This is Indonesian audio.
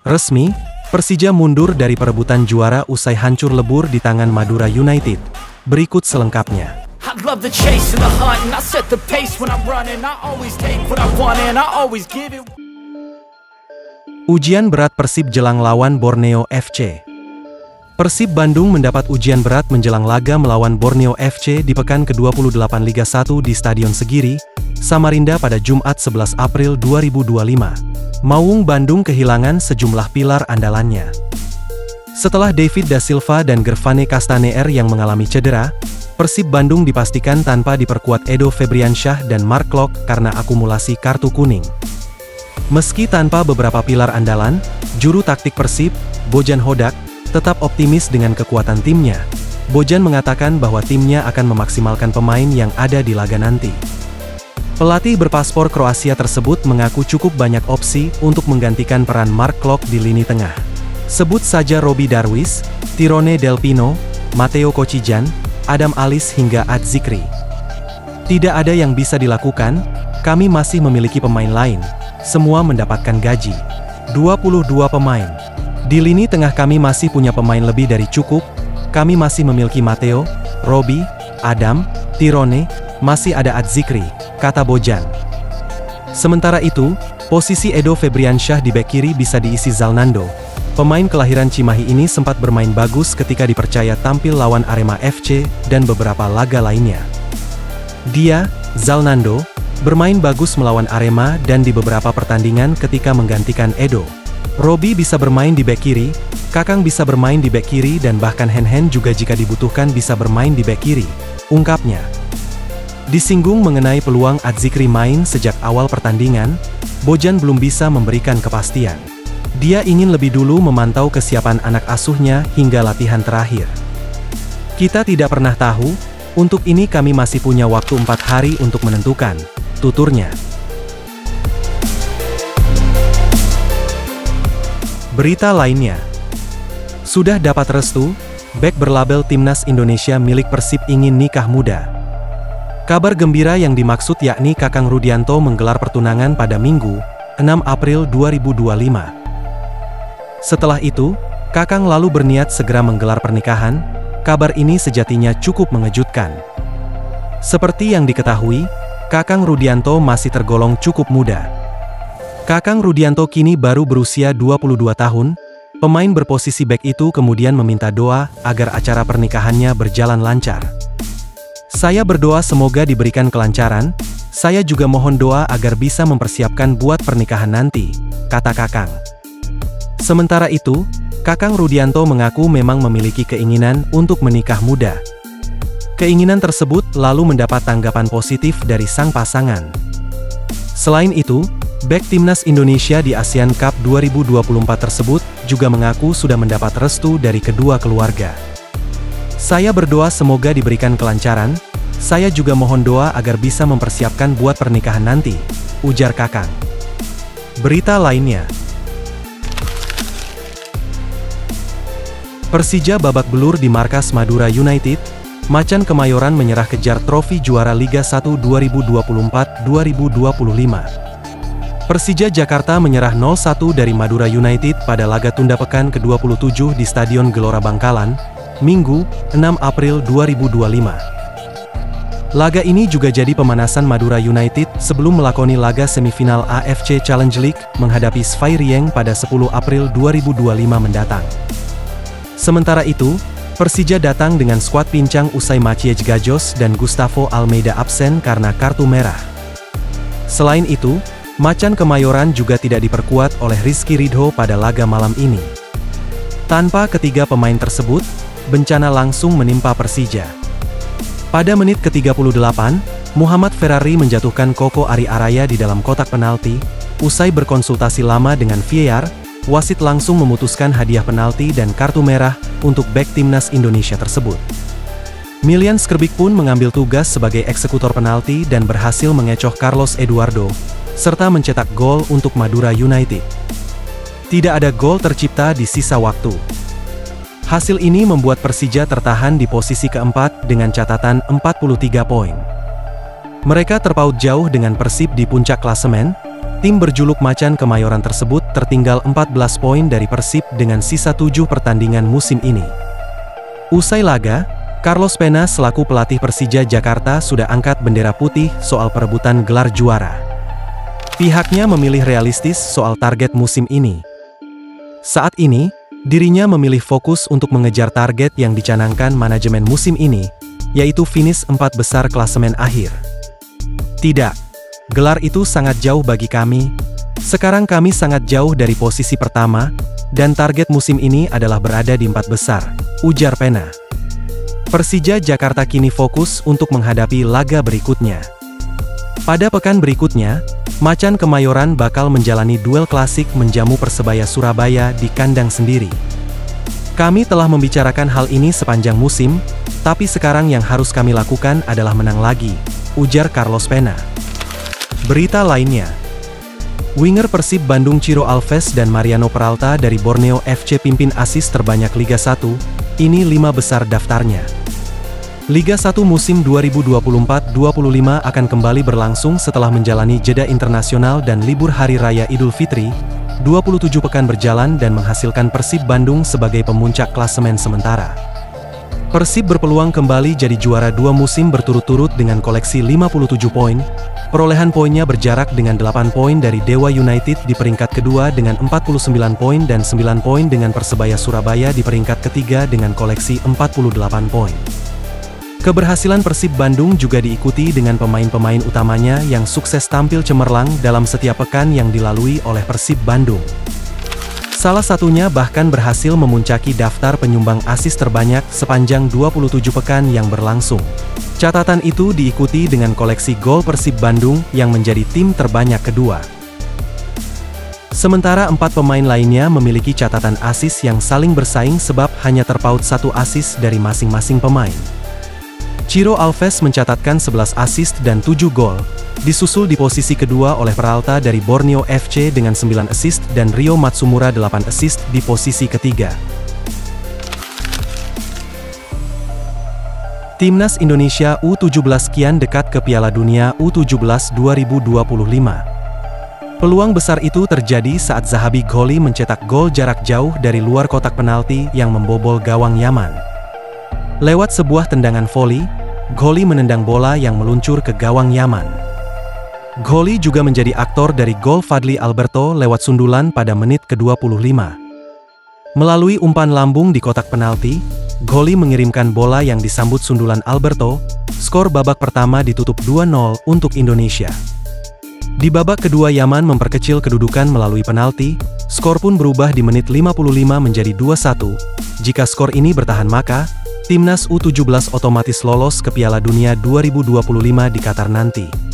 Resmi, Persija mundur dari perebutan juara usai hancur lebur di tangan Madura United. Berikut selengkapnya. I love the chase and the hunt, and I set the pace when I'm running. I always take what I want and I always give it. Ujian berat Persib jelang lawan Borneo FC. Persib Bandung mendapat ujian berat menjelang laga melawan Borneo FC di pekan ke-28 Liga 1 di Stadion Segiri, Samarinda pada Jumat 11 April 2025. Maung Bandung kehilangan sejumlah pilar andalannya. Setelah David Da Silva dan Gervane Castaneer yang mengalami cedera, Persib Bandung dipastikan tanpa diperkuat Edo Febriansyah dan Mark Klok karena akumulasi kartu kuning. Meski tanpa beberapa pilar andalan, juru taktik Persib, Bojan Hodak, tetap optimis dengan kekuatan timnya. Bojan mengatakan bahwa timnya akan memaksimalkan pemain yang ada di laga nanti. Pelatih berpaspor Kroasia tersebut mengaku cukup banyak opsi untuk menggantikan peran Mark Klok di lini tengah. Sebut saja Robbie Darwish, Tirone Del Pino, Matteo Kocijan, Adam Alis hingga Adzikri. Tidak ada yang bisa dilakukan, kami masih memiliki pemain lain, semua mendapatkan gaji. 22 pemain. Di lini tengah kami masih punya pemain lebih dari cukup, kami masih memiliki Matteo, Robbie, Adam, Tirone, masih ada Adzikri, kata Bojan. Sementara itu, posisi Edo Febriansyah di bek kiri bisa diisi Zalnando. Pemain kelahiran Cimahi ini sempat bermain bagus ketika dipercaya tampil lawan Arema FC dan beberapa laga lainnya. Dia, Zalnando, bermain bagus melawan Arema dan di beberapa pertandingan ketika menggantikan Edo. Robbie bisa bermain di bek kiri, Kakang bisa bermain di bek kiri dan bahkan Hen juga jika dibutuhkan bisa bermain di bek kiri, ungkapnya. Disinggung mengenai peluang Adzikri main sejak awal pertandingan, Bojan belum bisa memberikan kepastian. Dia ingin lebih dulu memantau kesiapan anak asuhnya hingga latihan terakhir. Kita tidak pernah tahu, untuk ini kami masih punya waktu 4 hari untuk menentukan, tuturnya. Berita lainnya. Sudah dapat restu, bek berlabel Timnas Indonesia milik Persib ingin nikah muda. Kabar gembira yang dimaksud yakni Kakang Rudianto menggelar pertunangan pada Minggu, 6 April 2025. Setelah itu, Kakang lalu berniat segera menggelar pernikahan. Kabar ini sejatinya cukup mengejutkan. Seperti yang diketahui, Kakang Rudianto masih tergolong cukup muda. Kakang Rudianto kini baru berusia 22 tahun, pemain berposisi bek itu kemudian meminta doa agar acara pernikahannya berjalan lancar. Saya berdoa semoga diberikan kelancaran, saya juga mohon doa agar bisa mempersiapkan buat pernikahan nanti, kata Kakang. Sementara itu, Kakang Rudianto mengaku memang memiliki keinginan untuk menikah muda. Keinginan tersebut lalu mendapat tanggapan positif dari sang pasangan. Selain itu, bek Timnas Indonesia di ASEAN Cup 2024 tersebut juga mengaku sudah mendapat restu dari kedua keluarga. Saya berdoa semoga diberikan kelancaran, saya juga mohon doa agar bisa mempersiapkan buat pernikahan nanti, ujar Kakang. Berita lainnya. Persija babak belur di markas Madura United, Macan Kemayoran menyerah kejar trofi juara Liga 1 2024-2025. Persija Jakarta menyerah 0-1 dari Madura United pada laga tunda pekan ke-27 di Stadion Gelora Bangkalan, Minggu, 6 April 2025. Laga ini juga jadi pemanasan Madura United sebelum melakoni laga semifinal AFC Challenge League menghadapi Sfairieng pada 10 April 2025 mendatang. Sementara itu, Persija datang dengan skuad pincang usai Maciej Gajos dan Gustavo Almeida absen karena kartu merah. Selain itu, Macan Kemayoran juga tidak diperkuat oleh Rizky Ridho pada laga malam ini. Tanpa ketiga pemain tersebut, bencana langsung menimpa Persija. Pada menit ke-38, Muhammad Ferrari menjatuhkan Koko Ari Araya di dalam kotak penalti. Usai berkonsultasi lama dengan VAR, wasit langsung memutuskan hadiah penalti dan kartu merah untuk bek Timnas Indonesia tersebut. Milian Skrbik pun mengambil tugas sebagai eksekutor penalti dan berhasil mengecoh Carlos Eduardo, serta mencetak gol untuk Madura United. Tidak ada gol tercipta di sisa waktu. Hasil ini membuat Persija tertahan di posisi keempat dengan catatan 43 poin. Mereka terpaut jauh dengan Persib di puncak klasemen, Tim berjuluk Macan Kemayoran tersebut tertinggal 14 poin dari Persib dengan sisa 7 pertandingan musim ini. Usai laga, Carlos Pena selaku pelatih Persija Jakarta sudah angkat bendera putih soal perebutan gelar juara. Pihaknya memilih realistis soal target musim ini. Saat ini, dirinya memilih fokus untuk mengejar target yang dicanangkan manajemen musim ini, yaitu finish 4 besar klasemen akhir. Tidak, gelar itu sangat jauh bagi kami. Sekarang kami sangat jauh dari posisi pertama, dan target musim ini adalah berada di 4 besar, ujar Pena. Persija Jakarta kini fokus untuk menghadapi laga berikutnya. Pada pekan berikutnya, Macan Kemayoran bakal menjalani duel klasik menjamu Persebaya Surabaya di kandang sendiri. Kami telah membicarakan hal ini sepanjang musim, tapi sekarang yang harus kami lakukan adalah menang lagi, ujar Carlos Pena. Berita lainnya, winger Persib Bandung Ciro Alves dan Mariano Peralta dari Borneo FC pimpin asis terbanyak Liga 1, ini 5 besar daftarnya. Liga 1 musim 2024-25 akan kembali berlangsung setelah menjalani jeda internasional dan libur Hari Raya Idul Fitri, 27 pekan berjalan dan menghasilkan Persib Bandung sebagai pemuncak klasemen sementara. Persib berpeluang kembali jadi juara 2 musim berturut-turut dengan koleksi 57 poin, perolehan poinnya berjarak dengan 8 poin dari Dewa United di peringkat kedua dengan 49 poin dan 9 poin dengan Persebaya Surabaya di peringkat ketiga dengan koleksi 48 poin. Keberhasilan Persib Bandung juga diikuti dengan pemain-pemain utamanya yang sukses tampil cemerlang dalam setiap pekan yang dilalui oleh Persib Bandung. Salah satunya bahkan berhasil memuncaki daftar penyumbang asis terbanyak sepanjang 27 pekan yang berlangsung. Catatan itu diikuti dengan koleksi gol Persib Bandung yang menjadi tim terbanyak kedua. Sementara 4 pemain lainnya memiliki catatan asis yang saling bersaing sebab hanya terpaut 1 asis dari masing-masing pemain. Ciro Alves mencatatkan 11 assist dan 7 gol, disusul di posisi kedua oleh Peralta dari Borneo FC dengan 9 assist dan Rio Matsumura 8 assist di posisi ketiga. Timnas Indonesia U17 kian dekat ke Piala Dunia U17 2025. Peluang besar itu terjadi saat Zahabi Ghali mencetak gol jarak jauh dari luar kotak penalti yang membobol gawang Yaman. Lewat sebuah tendangan voli, Ghali menendang bola yang meluncur ke gawang Yaman. Ghali juga menjadi aktor dari gol Fadli Alberto lewat sundulan pada menit ke-25. Melalui umpan lambung di kotak penalti, Ghali mengirimkan bola yang disambut sundulan Alberto. Skor babak pertama ditutup 2-0 untuk Indonesia. Di babak kedua Yaman memperkecil kedudukan melalui penalti, skor pun berubah di menit 55 menjadi 2-1. Jika skor ini bertahan maka, Timnas U17 otomatis lolos ke Piala Dunia 2025 di Qatar nanti.